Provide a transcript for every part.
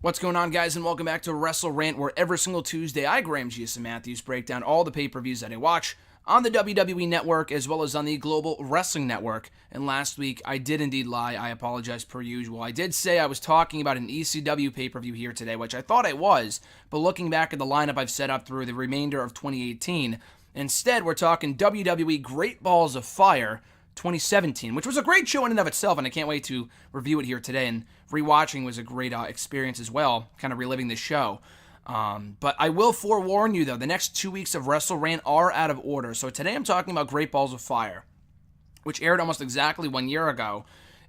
What's going on, guys, and welcome back to WrestleRant, where every single Tuesday I, Graham G.S. Matthews, break down all the pay-per-views that I watch on the WWE Network as well as on the Global Wrestling Network. And last week, I did indeed lie. I apologize per usual. I did say I was talking about an ECW pay-per-view here today, which I thought I was, but looking back at the lineup I've set up through the remainder of 2018, instead we're talking WWE Great Balls of Fire 2017, which was a great show in and of itself, and I can't wait to review it here today. And rewatching was a great experience as well, kind of reliving the show. But I will forewarn you, though, the next 2 weeks of WrestleRant are out of order. So today I'm talking about Great Balls of Fire, which aired almost exactly 1 year ago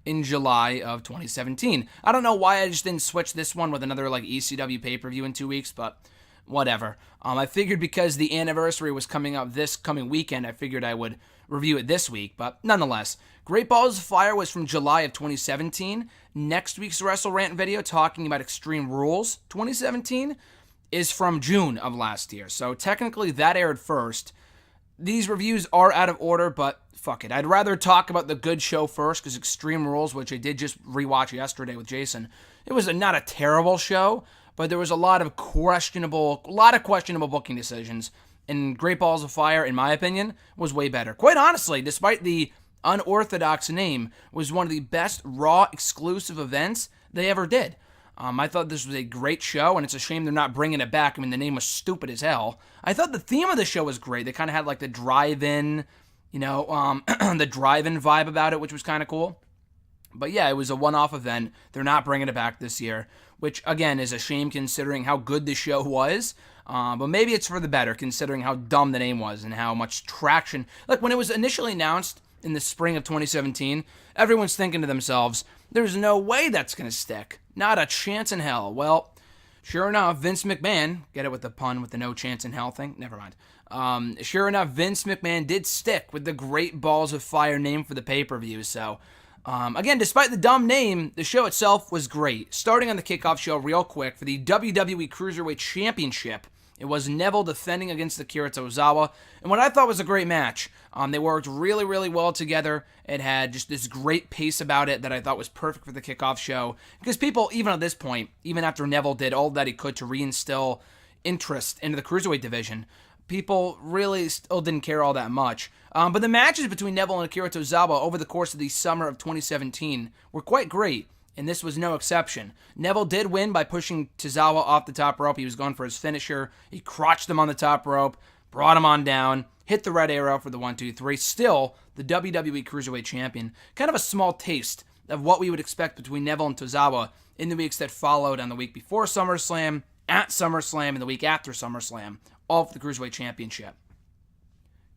in July of 2017. I don't know why I just didn't switch this one with another ECW pay-per-view in 2 weeks, but whatever. I figured because the anniversary was coming up this coming weekend, I figured I would review it this week, but nonetheless, Great Balls of Fire was from July of 2017. Next week's WrestleRant video talking about Extreme Rules 2017 is from June of last year, so technically that aired first. These reviews are out of order, but fuck it. I'd rather talk about the good show first, because Extreme Rules, which I did just rewatch yesterday with Jason, it was not a terrible show, but there was a lot of questionable booking decisions. And Great Balls of Fire, in my opinion, was way better. Quite honestly, despite the unorthodox name, was one of the best Raw exclusive events they ever did. I thought this was a great show, and it's a shame they're not bringing it back. I mean, the name was stupid as hell. I thought the theme of the show was great. They kind of had the drive-in, the drive-in vibe about it, which was kind of cool. But yeah, it was a one-off event. They're not bringing it back this year, which, again, is a shame considering how good the show was. But maybe it's for the better considering how dumb the name was and how much traction. When it was initially announced in the spring of 2017, everyone's thinking to themselves, there's no way that's going to stick. Not a chance in hell. Well, sure enough, Vince McMahon, get it with the pun with the no chance in hell thing? Never mind. Sure enough, Vince McMahon did stick with the Great Balls of Fire name for the pay-per-view, so again, despite the dumb name, the show itself was great. Starting on the kickoff show real quick for the WWE Cruiserweight Championship, it was Neville defending against Akira Tozawa, and what I thought was a great match. They worked really, really well together. It had just this great pace about it that I thought was perfect for the kickoff show, because people, even at this point, even after Neville did all that he could to reinstill interest into the Cruiserweight division, people really still didn't care all that much. But the matches between Neville and Akira Tozawa over the course of the summer of 2017 were quite great, and this was no exception. Neville did win by pushing Tozawa off the top rope. He was going for his finisher. He crotched him on the top rope, brought him on down, hit the red arrow for the 1-2-3. Still, the WWE Cruiserweight Champion. Kind of a small taste of what we would expect between Neville and Tozawa in the weeks that followed on the week before SummerSlam, at SummerSlam, and the week after SummerSlam, all for the Cruiserweight Championship.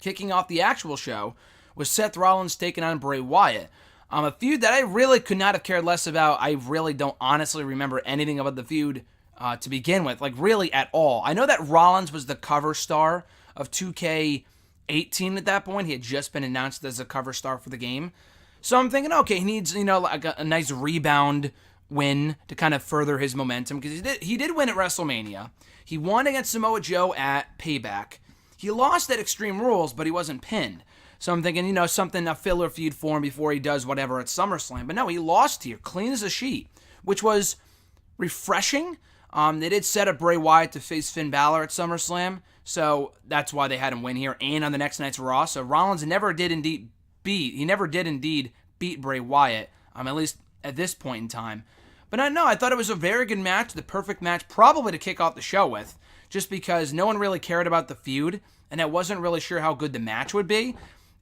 Kicking off the actual show was Seth Rollins taking on Bray Wyatt. A feud that I really could not have cared less about. I really don't honestly remember anything about the feud to begin with, really at all. I know that Rollins was the cover star of 2K18 at that point. He had just been announced as a cover star for the game. So I'm thinking, okay, he needs, a nice rebound win to kind of further his momentum, because he did win at WrestleMania. He won against Samoa Joe at Payback. He lost at Extreme Rules, but he wasn't pinned. So I'm thinking, a filler feud for him before he does whatever at SummerSlam. But no, he lost here, clean as a sheet, which was refreshing. They did set up Bray Wyatt to face Finn Balor at SummerSlam, so that's why they had him win here and on the next night's Raw. So Rollins never did indeed beat Bray Wyatt, at least at this point in time. But I thought it was a very good match, the perfect match probably to kick off the show with, just because no one really cared about the feud, and I wasn't really sure how good the match would be.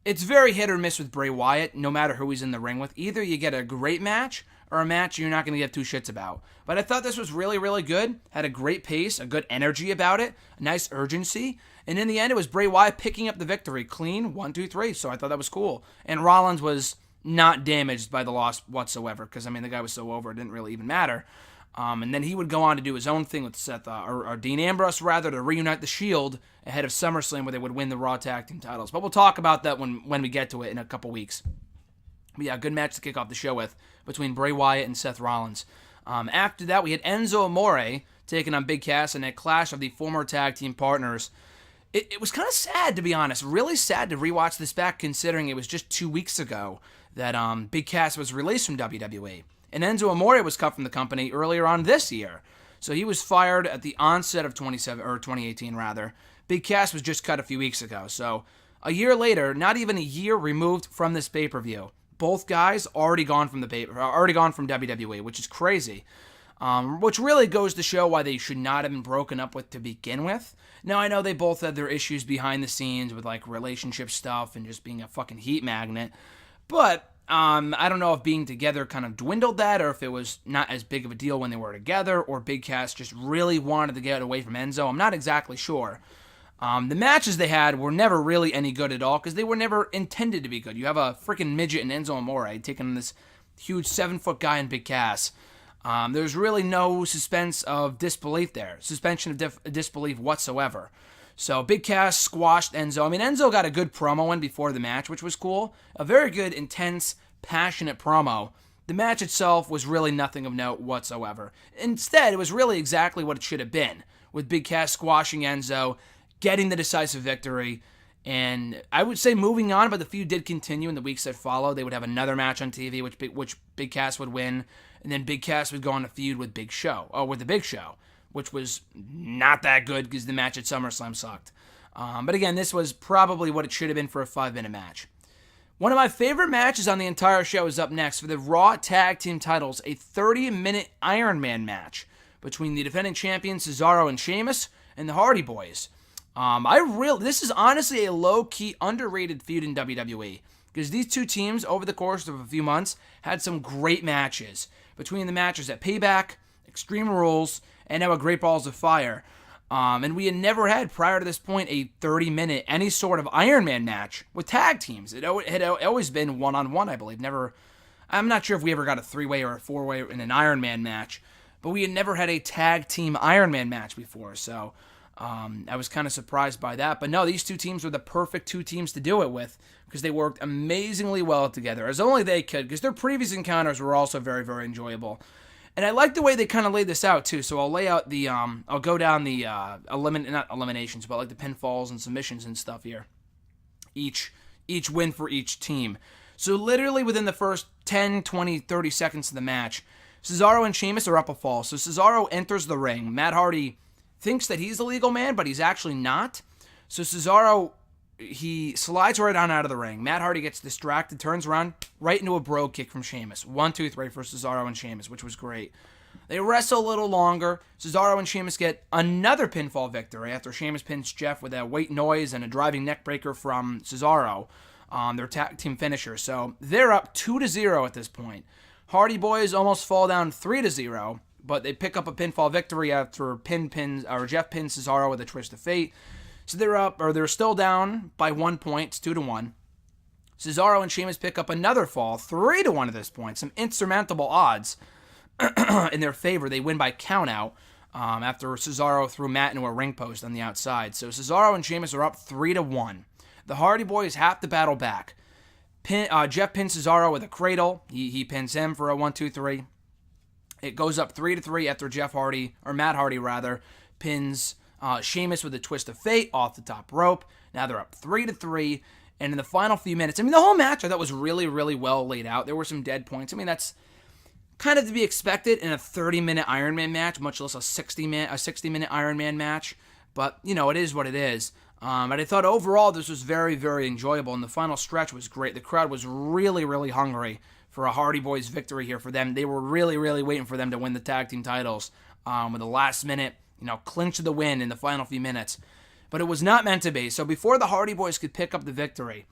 It's very hit or miss with Bray Wyatt, no matter who he's in the ring with. Either you get a great match, or a match you're not going to give two shits about. But I thought this was really, really good. Had a great pace, a good energy about it, a nice urgency. And in the end, it was Bray Wyatt picking up the victory. Clean, 1-2-3. So I thought that was cool. And Rollins was not damaged by the loss whatsoever, because, the guy was so over, it didn't really even matter. And then he would go on to do his own thing with Seth, or Dean Ambrose, rather, to reunite the Shield ahead of SummerSlam, where they would win the Raw Tag Team titles. But we'll talk about that when we get to it in a couple weeks. But yeah, good match to kick off the show with between Bray Wyatt and Seth Rollins. After that, we had Enzo Amore taking on Big Cass in a clash of the former tag team partners. It was kind of sad, to be honest. Really sad to rewatch this back, considering it was just 2 weeks ago that Big Cass was released from WWE. And Enzo Amore was cut from the company earlier on this year. So he was fired at the onset of 2018 rather. Big Cass was just cut a few weeks ago. So a year later, not even a year removed from this pay-per-view, both guys already gone from WWE, which is crazy. Which really goes to show why they should not have been broken up with to begin with. Now, I know they both had their issues behind the scenes with like relationship stuff and just being a fucking heat magnet, but I don't know if being together kind of dwindled that, or if it was not as big of a deal when they were together, or Big Cass just really wanted to get away from Enzo. I'm not exactly sure. The matches they had were never really any good at all because they were never intended to be good. You have a freaking midget in Enzo Amore taking this huge 7-foot guy in Big Cass. There's really no suspension of disbelief whatsoever. So Big Cass squashed Enzo. I mean, Enzo got a good promo in before the match, which was cool. A very good, intense, passionate promo. The match itself was really nothing of note whatsoever. Instead, it was really exactly what it should have been, with Big Cass squashing Enzo, getting the decisive victory, and I would say moving on, but the feud did continue in the weeks that followed. They would have another match on TV, which Big Cass would win, and then Big Cass would go on a feud with the Big Show, which was not that good because the match at SummerSlam sucked. But again, this was probably what it should have been for a 5-minute match. One of my favorite matches on the entire show is up next for the Raw Tag Team titles, a 30-minute Iron Man match between the defending champions Cesaro and Sheamus and the Hardy Boys. This is honestly a low-key underrated feud in WWE because these two teams over the course of a few months had some great matches. Between the matches at Payback, Extreme Rules, and now a Great Balls of Fire. And we had never had, prior to this point, a 30-minute, any sort of Iron Man match with tag teams. It had always been one-on-one, I believe. I'm not sure if we ever got a 3-way or a 4-way in an Iron Man match, but we had never had a tag team Iron Man match before, so I was kind of surprised by that. But no, these two teams were the perfect two teams to do it with because they worked amazingly well together, as only they could, because their previous encounters were also very, very enjoyable. And I like the way they kind of laid this out, too. So I'll lay out the, I'll go down the, not eliminations, but like the pinfalls and submissions and stuff here. Each win for each team. So literally within the first 10, 20, 30 seconds of the match, Cesaro and Sheamus are up a fall. So Cesaro enters the ring. Matt Hardy thinks that he's the legal man, but he's actually not. So Cesaro, he slides right on out of the ring. Matt Hardy gets distracted, turns around, right into a bro kick from Sheamus. 1, 2, 3 for Cesaro and Sheamus, which was great. They wrestle a little longer. Cesaro and Sheamus get another pinfall victory after Sheamus pins Jeff with a weight noise and a driving neckbreaker from Cesaro, their tag team finisher. So they're up 2-0 at this point. Hardy Boys almost fall down 3-0, but they pick up a pinfall victory after Jeff pins Cesaro with a twist of fate. So they're still down by 1 point. It's 2-1. Cesaro and Sheamus pick up another fall, 3-1 at this point. Some insurmountable odds in their favor. They win by countout after Cesaro threw Matt into a ring post on the outside. So Cesaro and Sheamus are up 3-1. The Hardy Boys have to battle back. Jeff pins Cesaro with a cradle. He pins him for a 1, 2, 3. It goes up 3-3 after Matt Hardy pins Sheamus with a twist of fate off the top rope. Now they're up 3-3. And in the final few minutes, the whole match I thought was really, really well laid out. There were some dead points. That's kind of to be expected in a 30-minute Iron Man match, much less a 60-minute Iron Man match. But, it is what it is. And I thought overall this was very, very enjoyable. And the final stretch was great. The crowd was really, really hungry for a Hardy Boys victory here for them. They were really, really waiting for them to win the tag team titles with the last minute, clinch the win in the final few minutes. But it was not meant to be. So before the Hardy Boys could pick up the victory,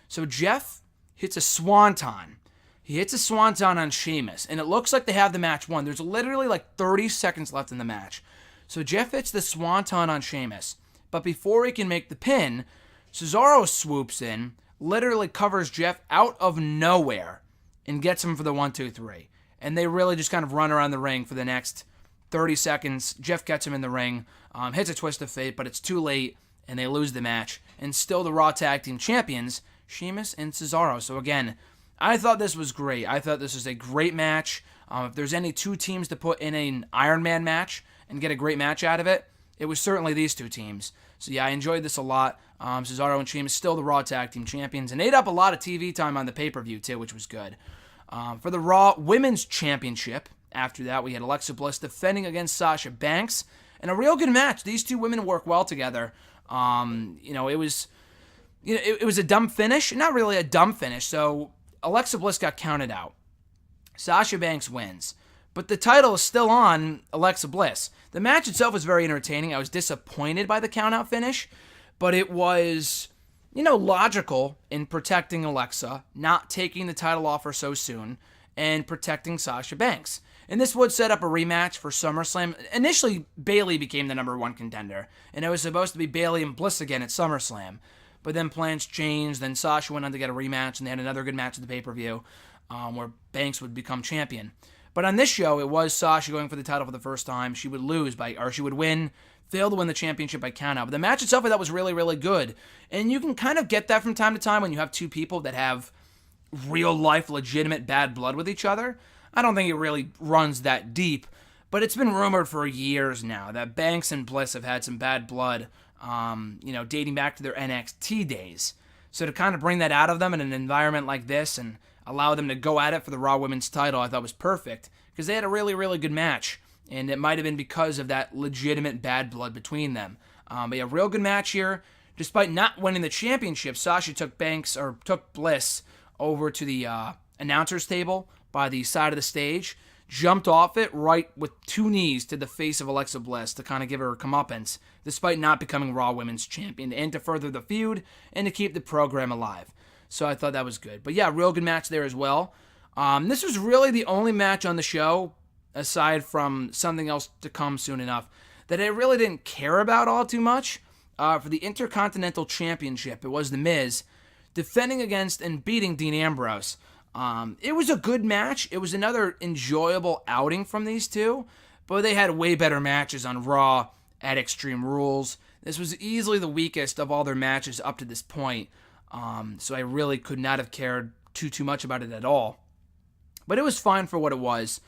so Jeff hits a swanton. He hits a swanton on Sheamus, and it looks like they have the match won. There's literally like 30 seconds left in the match. So Jeff hits the swanton on Sheamus, but before he can make the pin, Cesaro swoops in, literally covers Jeff out of nowhere, and gets him for the 1, 2, 3. And they really just kind of run around the ring for the next 30 seconds. Jeff gets him in the ring, hits a twist of fate, but it's too late, and they lose the match. And still the Raw Tag Team Champions, Sheamus and Cesaro. So again, I thought this was great. I thought this was a great match. If there's any two teams to put in an Iron Man match and get a great match out of it, it was certainly these two teams. So yeah, I enjoyed this a lot. Cesaro and Sheamus still the Raw Tag Team Champions, and ate up a lot of TV time on the pay-per-view too, which was good. For the Raw Women's Championship, After that, we had Alexa Bliss defending against Sasha Banks, and a real good match. These two women work well together. It was a dumb finish, not really a dumb finish. So Alexa Bliss got counted out. Sasha Banks wins, but the title is still on Alexa Bliss. The match itself was very entertaining. I was disappointed by the countout finish, but it was, logical in protecting Alexa, not taking the title off her so soon, and protecting Sasha Banks. And this would set up a rematch for SummerSlam. Initially, Bayley became the number one contender, and it was supposed to be Bayley and Bliss again at SummerSlam. But then plans changed, then Sasha went on to get a rematch, and they had another good match at the pay-per-view where Banks would become champion. But on this show, it was Sasha going for the title for the first time. She would she would win, fail to win the championship by countout. But the match itself, I thought, was really, really good. And you can kind of get that from time to time when you have two people that have real-life, legitimate bad blood with each other. I don't think it really runs that deep, but it's been rumored for years now that Banks and Bliss have had some bad blood, dating back to their NXT days. So to kind of bring that out of them in an environment like this and allow them to go at it for the Raw Women's title, I thought was perfect, because they had a really, really good match, and it might have been because of that legitimate bad blood between them. But yeah, real good match here. Despite not winning the championship, Sasha took Bliss over to the announcer's table by the side of the stage, jumped off it right with two knees to the face of Alexa Bliss to kind of give her a comeuppance, despite not becoming Raw Women's Champion, and to further the feud and to keep the program alive. So I thought that was good. But yeah, real good match there as well. This was really the only match on the show, aside from something else to come soon enough, that I really didn't care about all too much. For the Intercontinental Championship, it was The Miz defending against and beating Dean Ambrose. It was a good match. It was another enjoyable outing from these two, but they had way better matches on Raw at Extreme Rules. This was easily the weakest of all their matches up to this point, so I really could not have cared too much about it at all. But it was fine for what it was.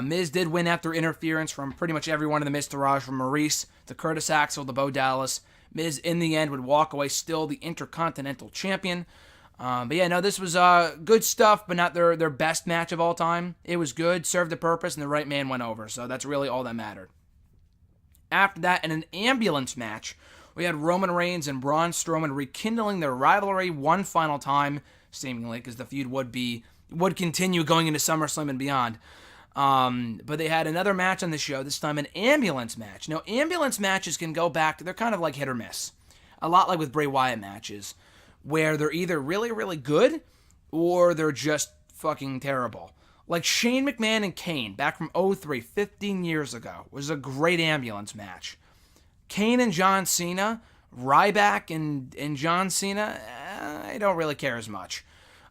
Miz did win after interference from pretty much everyone in the Miztourage, from Maurice to Curtis Axel to Bo Dallas. Miz, in the end, would walk away still the Intercontinental Champion. But yeah, no, this was good stuff, but not their best match of all time. It was good, served a purpose, and the right man went over. So that's really all that mattered. After that, in an ambulance match, we had Roman Reigns and Braun Strowman rekindling their rivalry one final time, seemingly, because the feud would continue going into SummerSlam and beyond. But they had another match on the show, this time an ambulance match. Now, ambulance matches can go back, they're kind of like hit or miss. A lot like with Bray Wyatt matches, where they're either really, really good, or they're just fucking terrible. Like Shane McMahon and Kane, back from 2003, 15 years ago, was a great ambulance match. Kane and John Cena, Ryback and John Cena, I don't really care as much.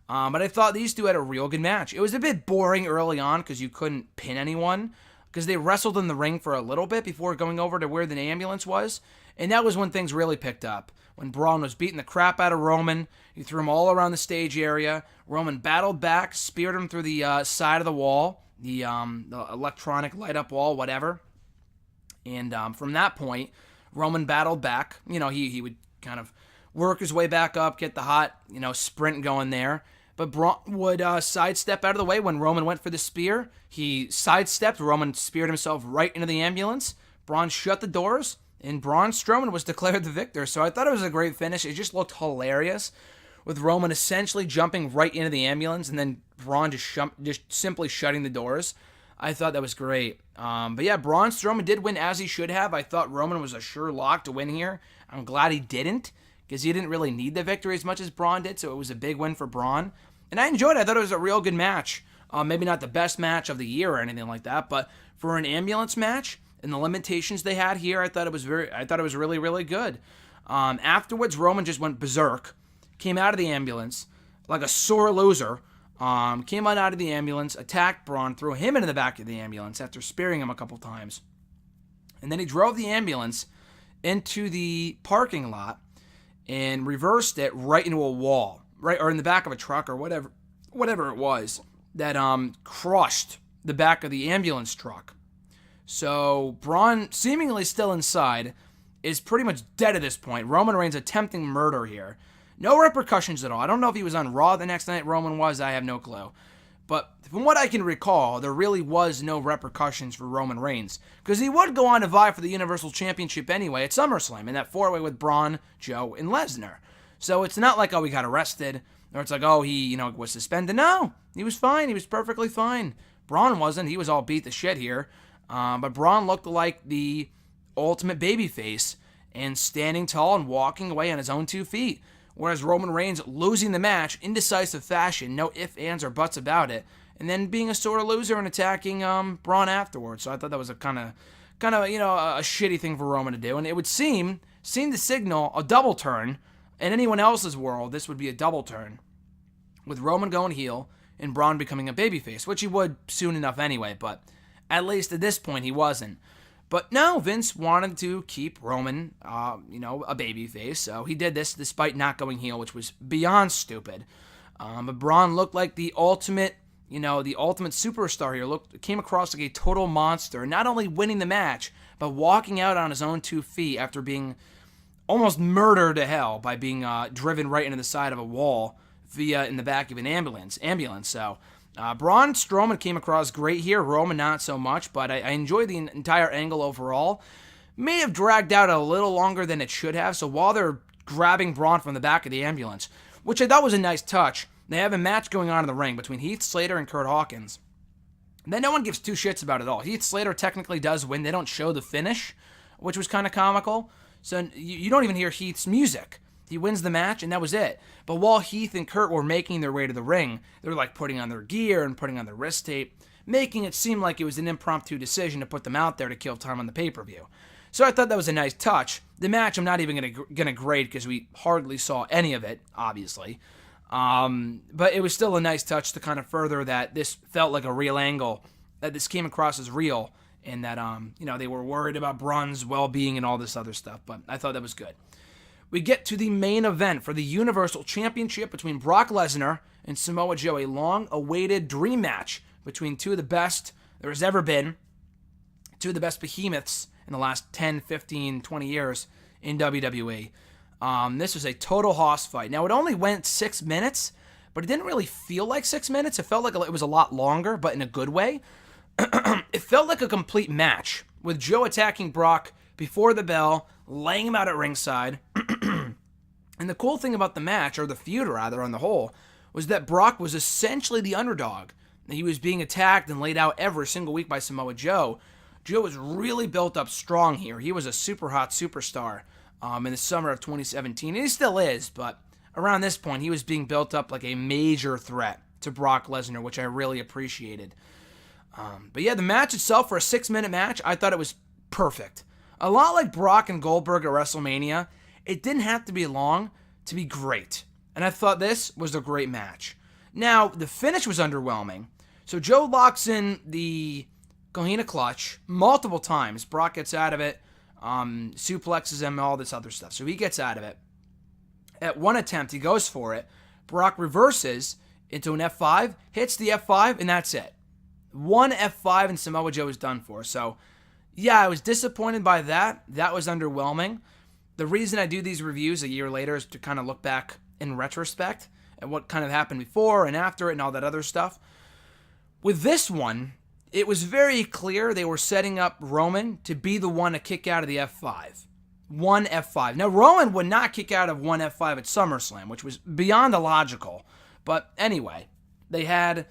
But I thought these two had a real good match. It was a bit boring early on because you couldn't pin anyone, because they wrestled in the ring for a little bit before going over to where the ambulance was, and that was when things really picked up. When Braun was beating the crap out of Roman, he threw him all around the stage area. Roman battled back, speared him through the side of the wall, the electronic light-up wall, whatever. And from that point, Roman battled back. He would kind of work his way back up, get the hot, sprint going there. But Braun would sidestep out of the way when Roman went for the spear. He sidestepped. Roman speared himself right into the ambulance. Braun shut the doors, and Braun Strowman was declared the victor. So I thought it was a great finish. It just looked hilarious, with Roman essentially jumping right into the ambulance, and then Braun just simply shutting the doors. I thought that was great. But yeah, Braun Strowman did win as he should have. I thought Roman was a sure lock to win here. I'm glad he didn't, because he didn't really need the victory as much as Braun did, so it was a big win for Braun. And I enjoyed it. I thought it was a real good match. Maybe not the best match of the year or anything like that, but for an ambulance match and the limitations they had here, I thought it was really, really good. Afterwards, Roman just went berserk, came out of the ambulance like a sore loser, came on out of the ambulance, attacked Braun, threw him into the back of the ambulance after spearing him a couple times. And then he drove the ambulance into the parking lot and reversed it right into a wall, right, or in the back of a truck or whatever it was, that crushed the back of the ambulance truck. So Braun, seemingly still inside, is pretty much dead at this point. Roman Reigns attempting murder here. No repercussions at all. I don't know if he was on Raw the next night Roman was. I have no clue. But from what I can recall, there really was no repercussions for Roman Reigns, because he would go on to vie for the Universal Championship anyway at SummerSlam in that four-way with Braun, Joe, and Lesnar. So it's not like, oh, he got arrested, or it's like, oh, he, was suspended. No, he was fine. He was perfectly fine. Braun wasn't. He was all beat to shit here. But Braun looked like the ultimate babyface and standing tall and walking away on his own 2 feet. Whereas Roman Reigns losing the match, indecisive fashion, no ifs, ands, or buts about it, and then being a sort of loser and attacking Braun afterwards. So I thought that was a kind of a shitty thing for Roman to do. And it would seem to signal a double turn. In anyone else's world, this would be a double turn, with Roman going heel and Braun becoming a babyface, which he would soon enough anyway, but at least at this point he wasn't. But no, Vince wanted to keep Roman, a babyface, so he did this despite not going heel, which was beyond stupid. But Braun looked like the ultimate superstar here. Came across like a total monster, not only winning the match, but walking out on his own 2 feet after being almost murdered to hell by being driven right into the side of a wall in the back of an ambulance. So Braun Strowman came across great here. Roman not so much, but I enjoyed the entire angle overall. May have dragged out a little longer than it should have. So while they're grabbing Braun from the back of the ambulance, which I thought was a nice touch, they have a match going on in the ring between Heath Slater and Kurt Hawkins. Then no one gives two shits about it at all. Heath Slater technically does win. They don't show the finish, which was kind of comical. So you don't even hear Heath's music. He wins the match, and that was it. But while Heath and Kurt were making their way to the ring, they were like putting on their gear and putting on their wrist tape, making it seem like it was an impromptu decision to put them out there to kill time on the pay-per-view. So I thought that was a nice touch. The match I'm not even going to grade because we hardly saw any of it, obviously. But it was still a nice touch to kind of further that this felt like a real angle, that this came across as real, and that, they were worried about Braun's well-being and all this other stuff. But I thought that was good. We get to the main event for the Universal Championship between Brock Lesnar and Samoa Joe, a long-awaited dream match between two of the best there has ever been, two of the best behemoths in the last 10, 15, 20 years in WWE. This was a total hoss fight. Now, it only went 6 minutes, but it didn't really feel like 6 minutes. It felt like it was a lot longer, but in a good way. It felt like a complete match, with Joe attacking Brock before the bell, laying him out at ringside. And the cool thing about the match, or the feud rather, on the whole, was that Brock was essentially the underdog. He was being attacked and laid out every single week by Samoa Joe. Joe was really built up strong here. He was a super hot superstar in the summer of 2017. And he still is, but around this point, he was being built up like a major threat to Brock Lesnar, which I really appreciated. But yeah, the match itself, for a 6-minute match, I thought it was perfect. A lot like Brock and Goldberg at WrestleMania, it didn't have to be long to be great. And I thought this was a great match. Now, the finish was underwhelming. So Joe locks in the Cohina clutch multiple times. Brock gets out of it, suplexes him, all this other stuff. So he gets out of it. At one attempt, he goes for it. Brock reverses into an F5, hits the F5, and that's it. One F5 and Samoa Joe is done for. So, yeah, I was disappointed by that. That was underwhelming. The reason I do these reviews a year later is to kind of look back in retrospect at what kind of happened before and after it and all that other stuff. With this one, it was very clear they were setting up Roman to be the one to kick out of the F5. One F5. Now, Roman would not kick out of one F5 at SummerSlam, which was beyond illogical. But anyway, they had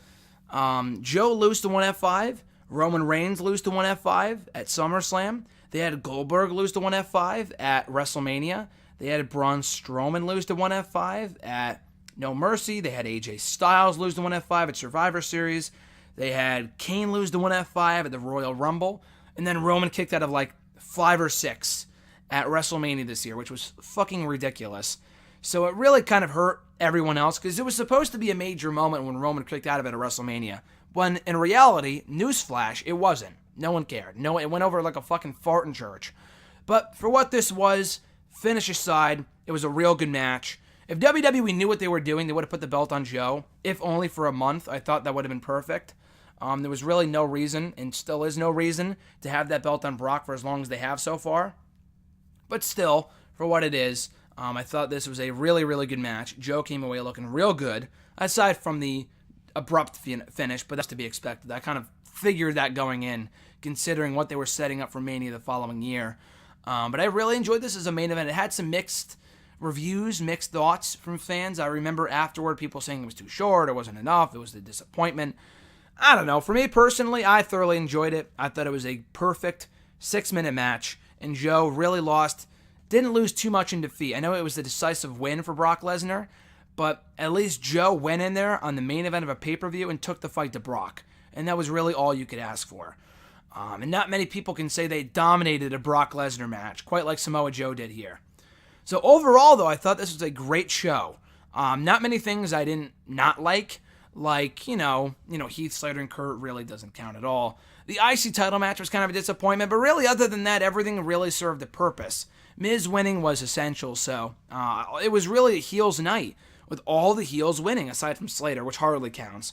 Joe lose to one F5, Roman Reigns lose to one F5 at SummerSlam. They had Goldberg lose to one F5 at WrestleMania. They had Braun Strowman lose to one F5 at No Mercy. They had AJ Styles lose to one F5 at Survivor Series. They had Kane lose to one F5 at the Royal Rumble. And then Roman kicked out of like 5 or 6 at WrestleMania this year, which was fucking ridiculous. So it really kind of hurt everyone else, because it was supposed to be a major moment when Roman kicked out of it at WrestleMania. When in reality, newsflash, it wasn't. No one cared. No, it went over like a fucking fart in church. But for what this was, finish aside, it was a real good match. If WWE knew what they were doing, they would have put the belt on Joe, if only for a month. I thought that would have been perfect. There was really no reason, and still is no reason, to have that belt on Brock for as long as they have so far. But still, for what it is, I thought this was a really, really good match. Joe came away looking real good, aside from the abrupt finish, but that's to be expected. I kind of figured that going in, considering what they were setting up for Mania the following year. But I really enjoyed this as a main event. It had some mixed reviews, mixed thoughts from fans. I remember afterward people saying it was too short, it wasn't enough, it was a disappointment. I don't know. For me personally, I thoroughly enjoyed it. I thought it was a perfect 6-minute match, and Joe really didn't lose too much in defeat. I know it was a decisive win for Brock Lesnar, but at least Joe went in there on the main event of a pay-per-view and took the fight to Brock, and that was really all you could ask for. And not many people can say they dominated a Brock Lesnar match, quite like Samoa Joe did here. So overall, though, I thought this was a great show. Not many things I didn't not like Heath Slater and Kurt really doesn't count at all. The IC title match was kind of a disappointment, but really, other than that, everything really served a purpose. Miz winning was essential, so it was really a heels night, with all the heels winning, aside from Slater, which hardly counts,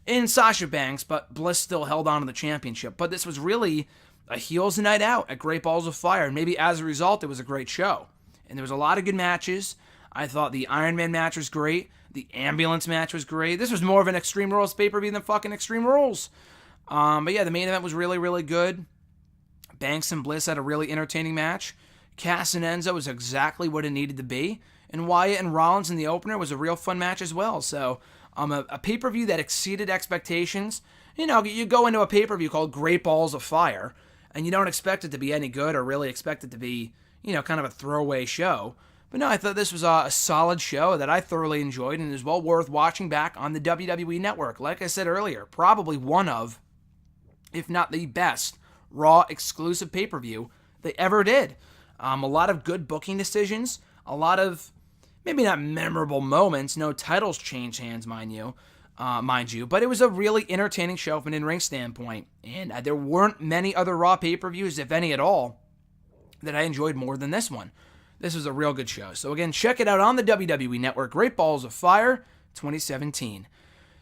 and Sasha Banks, but Bliss still held on to the championship. But this was really a heels night out at Great Balls of Fire, and maybe as a result, it was a great show. And there was a lot of good matches. I thought the Iron Man match was great. The ambulance match was great. This was more of an Extreme Rules pay-per-view than fucking Extreme Rules. But yeah, the main event was really, really good. Banks and Bliss had a really entertaining match. Cass and Enzo was exactly what it needed to be. And Wyatt and Rollins in the opener was a real fun match as well. So a pay-per-view that exceeded expectations. You go into a pay-per-view called Great Balls of Fire, and you don't expect it to be any good or really expect it to be, kind of a throwaway show. But no, I thought this was a solid show that I thoroughly enjoyed and is well worth watching back on the WWE Network. Like I said earlier, probably one of, if not the best, Raw exclusive pay-per-view they ever did. A lot of good booking decisions, a lot of maybe not memorable moments, no titles changed hands, mind you, but it was a really entertaining show from an in-ring standpoint. And there weren't many other Raw pay-per-views, if any at all, that I enjoyed more than this one. This was a real good show. So again, check it out on the WWE Network, Great Balls of Fire 2017.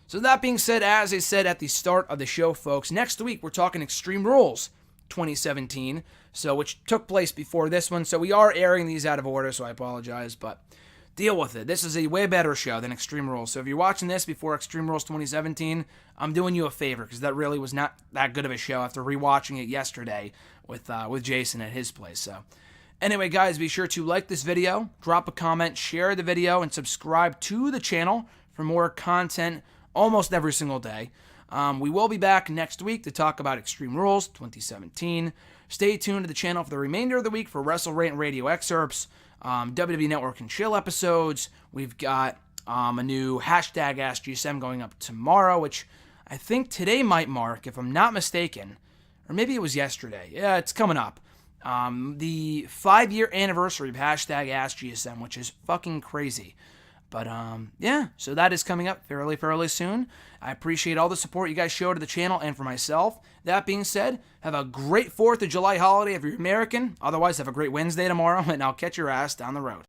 So that being said, as I said at the start of the show, folks, next week we're talking Extreme Rules 2017, which took place before this one. So we are airing these out of order, so I apologize, but deal with it. This is a way better show than Extreme Rules. So if you're watching this before Extreme Rules 2017, I'm doing you a favor, because that really was not that good of a show after rewatching it yesterday with Jason at his place. So anyway, guys, be sure to like this video, drop a comment, share the video, and subscribe to the channel for more content almost every single day. We will be back next week to talk about Extreme Rules 2017. Stay tuned to the channel for the remainder of the week for WrestleRant radio excerpts, WWE Network and Chill episodes. We've got a new hashtag AskGSM going up tomorrow, which I think today might mark, if I'm not mistaken, or maybe it was yesterday. Yeah, it's coming up. The 5-year anniversary of hashtag AskGSM, which is fucking crazy. But, yeah, so that is coming up fairly soon. I appreciate all the support you guys show to the channel and for myself. That being said, have a great 4th of July holiday if you're American. Otherwise, have a great Wednesday tomorrow, and I'll catch your ass down the road.